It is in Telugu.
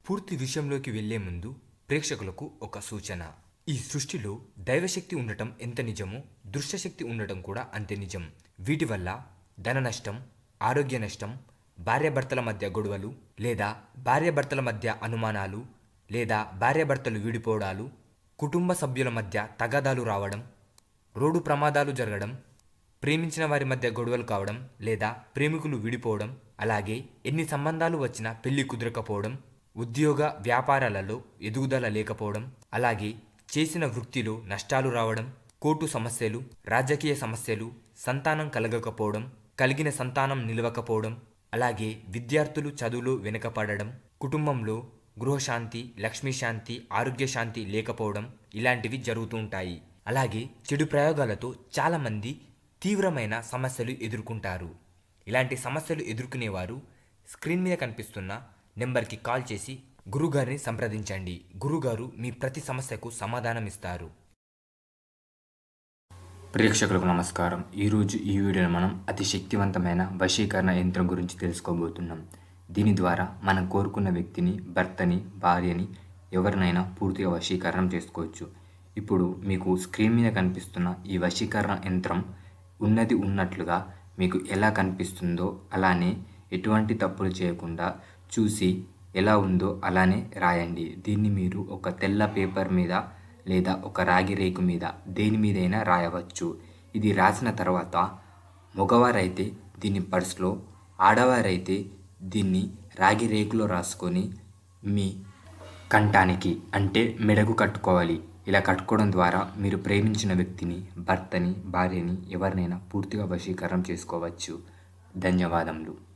పూర్తి విషయంలోకి వెళ్లే ముందు ప్రేక్షకులకు ఒక సూచన. ఈ సృష్టిలో దైవశక్తి ఉండటం ఎంత నిజమో దృశ్యశక్తి ఉండటం కూడా అంతే నిజం. వీటి వల్ల ధన నష్టం, ఆరోగ్య నష్టం, భార్యాభర్తల మధ్య గొడవలు లేదా భార్యాభర్తల మధ్య అనుమానాలు లేదా భార్యాభర్తలు విడిపోవడాలు, కుటుంబ సభ్యుల మధ్య తగాదాలు రావడం, రోడ్డు ప్రమాదాలు జరగడం, ప్రేమించిన వారి మధ్య గొడవలు కావడం లేదా ప్రేమికులు విడిపోవడం, అలాగే ఎన్ని సంబంధాలు వచ్చినా పెళ్లి కుదరకపోవడం, ఉద్యోగ వ్యాపారాలలో ఎదుగుదల లేకపోవడం, అలాగే చేసిన వృత్తిలో నష్టాలు రావడం, కోర్టు సమస్యలు, రాజకీయ సమస్యలు, సంతానం కలగకపోవడం, కలిగిన సంతానం నిలవకపోవడం, అలాగే విద్యార్థులు చదువులో వెనుకపడడం, కుటుంబంలో గృహశాంతి, లక్ష్మీశాంతి, ఆరోగ్యశాంతి లేకపోవడం ఇలాంటివి జరుగుతూ ఉంటాయి. అలాగే చెడు ప్రయోగాలతో చాలామంది తీవ్రమైన సమస్యలు ఎదుర్కొంటారు. ఇలాంటి సమస్యలు ఎదుర్కొనేవారు స్క్రీన్ మీద కనిపిస్తున్న నెంబర్కి కాల్ చేసి గురుగారిని సంప్రదించండి. గురుగారు మీ ప్రతి సమస్యకు సమాధానం ఇస్తారు. ప్రేక్షకులకు నమస్కారం. ఈరోజు ఈ వీడియోలో మనం అతి శక్తివంతమైన వశీకరణ యంత్రం గురించి తెలుసుకోబోతున్నాం. దీని ద్వారా మనం కోరుకున్న వ్యక్తిని, భర్తని, భార్యని, ఎవరినైనా పూర్తిగా వశీకరణం చేసుకోవచ్చు. ఇప్పుడు మీకు స్క్రీన్ మీద కనిపిస్తున్న ఈ వశీకరణ యంత్రం ఉన్నది ఉన్నట్లుగా మీకు ఎలా కనిపిస్తుందో అలానే ఎటువంటి తప్పులు చేయకుండా చూసి ఎలా ఉందో అలానే రాయండి. దీన్ని మీరు ఒక తెల్ల పేపర్ మీద లేదా ఒక రాగి రేకు మీద దేని మీదైనా రాయవచ్చు. ఇది రాసిన తర్వాత మగవారైతే దీన్ని పర్సులో, ఆడవారైతే దీన్ని రాగి రేకులో రాసుకొని మీ కంఠానికి అంటే మెడకు కట్టుకోవాలి. ఇలా కట్టుకోవడం ద్వారా మీరు ప్రేమించిన వ్యక్తిని, భర్తని, భార్యని, ఎవరినైనా పూర్తిగా వశీకరణం చేసుకోవచ్చు. ధన్యవాదములు.